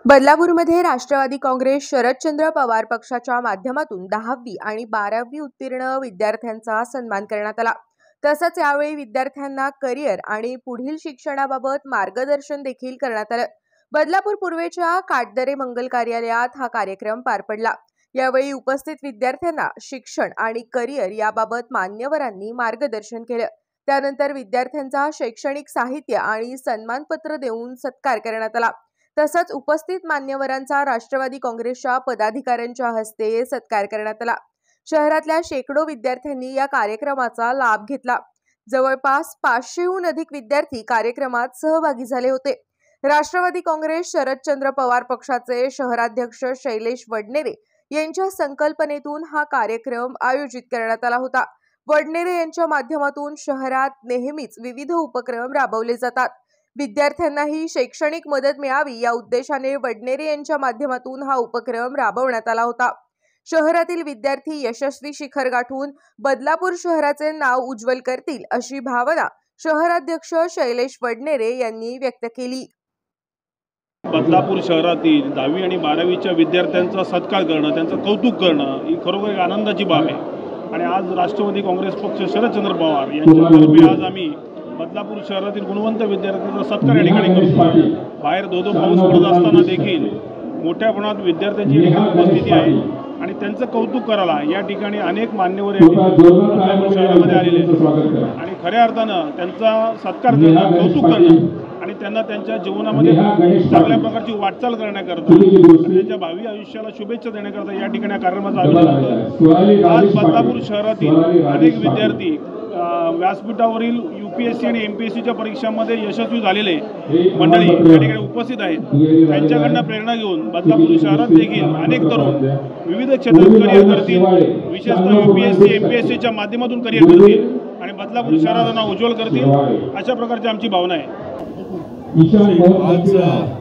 बदलापूरमध्ये राष्ट्रवादी काँग्रेस शरदचंद्र पवार पक्षाच्या माध्यमातून 10वी आणि 12वी उत्तीर्ण विद्यार्थ्यांचा सन्मान करण्यात आला। तसंच यावेळी विद्यार्थ्यांना करिअर आणि पुढील शिक्षणाबाबत मार्गदर्शन देखील करण्यात आलं। बदलापूर पूर्वेच्या काटदरे मंगल कार्यालयात हा कार्यक्रम पार पडला। यावेळी उपस्थित विद्यार्थ्यांना शिक्षण आणि करिअर याबाबत मान्यवरांनी मार्गदर्शन केलं। त्यानंतर विद्यार्थ्यांचा शैक्षणिक साहित्य आणि सन्मानपत्र देऊन सत्कार करण्यात आला। तसंच उपस्थित मान्यवरांचा राष्ट्रवादी काँग्रेसच्या पदाधिकाऱ्यांच्या हस्ते सत्कार करण्यात आला। शहरातल्या शेकडो विद्यार्थ्यांनी या कार्यक्रमाचा लाभ घेतला। जवळपास 500हून अधिक विद्यार्थी कार्यक्रमात सहभागी झाले होते। राष्ट्रवादी काँग्रेस शरदचंद्र पवार पक्षाचे शहराध्यक्ष शैलेश वडनेरे यांच्या संकल्पनेतून हा कार्यक्रम आयोजित करण्यात आला होता। वडनेरे यांच्या माध्यमातून शहरात नेहमीच विविध उपक्रम राबवले जातात। विद्यार्थ्यांनाही शैक्षणिक मदत मिळावी या उद्देशाने वडनेरे यांच्या माध्यमातून हा उपक्रम राबवण्यात आला होता। शहरातील विद्यार्थी यशस्वी शिखर गाठून बदलापूर शहराचे नाव उज्ज्वल करतील अशी भावना शहराध्यक्ष शैलेश वडनेरे यांनी व्यक्त केली। बदलापूर शहरातील 10वी आणि 12वीच्या विद्यार्थ्यांचा सत्कार करणं, त्यांचं कौतुक करणं ही खरोखर एक आनंदाची बाब आहे। आणि आज राष्ट्रवादी काँग्रेस पक्ष शरदचंद्र पवार यांच्यातर्फे आज आम्ही बदलापूर शहरातील गुणवंत विद्यार्थ्यांचा सत्कार या ठिकाणी करतो। बाहेर धो पाऊस पडत असताना देखील मोठ्या प्रमाणात विद्यार्थ्यांची उपस्थिती आहे आणि त्यांचं कौतुक करायला या ठिकाणी अनेक मान्यवर बदलापूर शहरामध्ये आलेले आहेत आणि खऱ्या अर्थानं त्यांचा सत्कार करणं, कौतुक करणं आणि त्यांना त्यांच्या जीवनामध्ये चांगल्या प्रकारची वाटचाल करण्याकरता आणि त्यांच्या भावी आयुष्याला शुभेच्छा देण्याकरता या ठिकाणी कार्यक्रमाचं आयोजन होतं। आज बदलापूर शहरातील अनेक विद्यार्थी व्यासपीठावरील UPSC आणि MPSCच्या परीक्षांमध्ये यशस्वी झालेले मंडळी या ठिकाणी उपस्थित आहेत। त्यांच्याकडनं प्रेरणा घेऊन बदलापूर शहरात देखील अनेक तरुण विविध क्षेत्रात करिअर करतील, विशेषतः UPSC MPSCच्या माध्यमातून करिअर करतील आणि बदलापूर शहराचं नाव उज्ज्वल करतील, अशा प्रकारची आमची भावना आहे। आज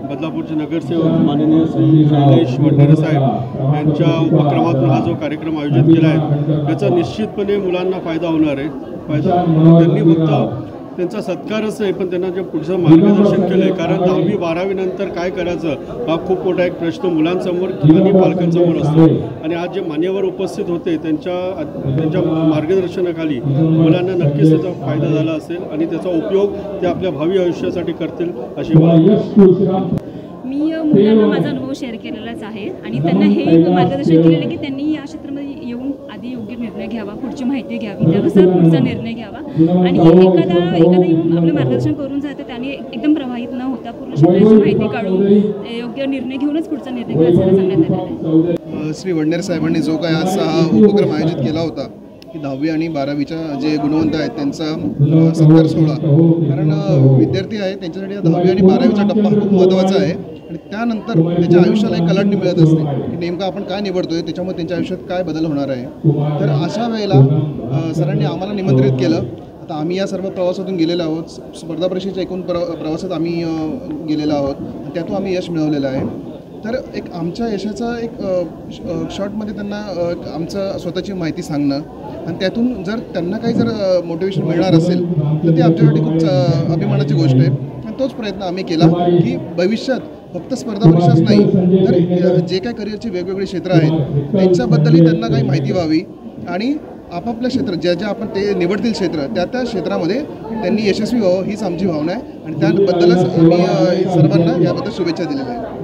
बदलापूरचे नगरसेवक माननीय श्री शैलेश वडनेरे साहेब यांच्या उपक्रमातून हा जो कार्यक्रम आयोजित केला आहे त्याचा निश्चितपणे मुलांना फायदा होणार आहे। त्यांनी फक्त त्यांचा सत्कारच नाही पण त्यांना जे पुढचं मार्गदर्शन केलं आहे, कारण 10वी 12वी नंतर काय करायचं हा खूप मोठा एक प्रश्न मुलांसमोर आणि पालकांसमोर असतो आणि आज जे मान्यवर उपस्थित होते त्यांच्या मार्गदर्शनाखाली मुलांना नक्कीच त्याचा फायदा झाला असेल आणि त्याचा उपयोग ते आपल्या भावी आयुष्यासाठी करतील अशी मला मी मुलांना माझा अनुभव शेअर केलेलाच आहे आणि त्यांना हे मार्गदर्शन केलेलं की त्यांनी या क्षेत्रामध्ये येऊन आधी योग्य निर्णय घ्यावा, पुढची माहिती घ्यावी, त्यानुसार पुढचा निर्णय घ्यावा आणि एखादा येऊन आपलं मार्गदर्शन करून जातं त्याने एकदम प्रभावित न होता पूर्ण क्षेत्राची माहिती काढून योग्य निर्णय घेऊनच पुढचा निर्णय घ्यायचा सांगण्यात आलेला आहे। श्री वडनेरे साहेबांनी जो काय आज हा उपक्रम आयोजित केला होता की 10वी आणि 12वीच्या जे गुणवंत आहेत त्यांचा सत्कार सोहळा, कारण विद्यार्थी आहेत त्यांच्यासाठी 10वी आणि 12वीचा टप्पा खूप महत्त्वाचा आहे आणि त्यानंतर त्याच्या आयुष्याला एक कलाटणी मिळत असते की नेमकं आपण काय निवडतोय त्याच्यामुळे त्यांच्या आयुष्यात काय बदल होणार आहे। तर अशा वेळेला सरांनी आम्हाला निमंत्रित केलं। आता आम्ही या सर्व प्रवासातून गेलेलो आहोत, स्पर्धा परीक्षेच्या एकूण प्रवासात आम्ही गेलेलो आहोत, त्यातून आम्ही यश मिळवलेलं आहे। तर एक आमच्या यशाचा एक शॉर्टमध्ये त्यांना आमचं स्वतःची माहिती सांगणं आणि त्यातून जर त्यांना काही जर मोटिवेशन मिळणार असेल तर ते आमच्यासाठी खूप अभिमानाची गोष्ट आहे आणि तोच प्रयत्न आम्ही केला की भविष्यात फक्त स्पर्धा परीक्षाच नाही तर जे काही करिअरची वेगवेगळी क्षेत्र आहेत त्यांच्याबद्दलही त्यांना काही माहिती व्हावी आणि आपापल्या क्षेत्र ज्या आपण ते निवडतील क्षेत्र त्या क्षेत्रामध्ये त्यांनी यशस्वी व्हावं हीच आमची भावना आहे आणि त्याबद्दलच आम्ही सर्वांना याबद्दल शुभेच्छा दिलेल्या आहेत।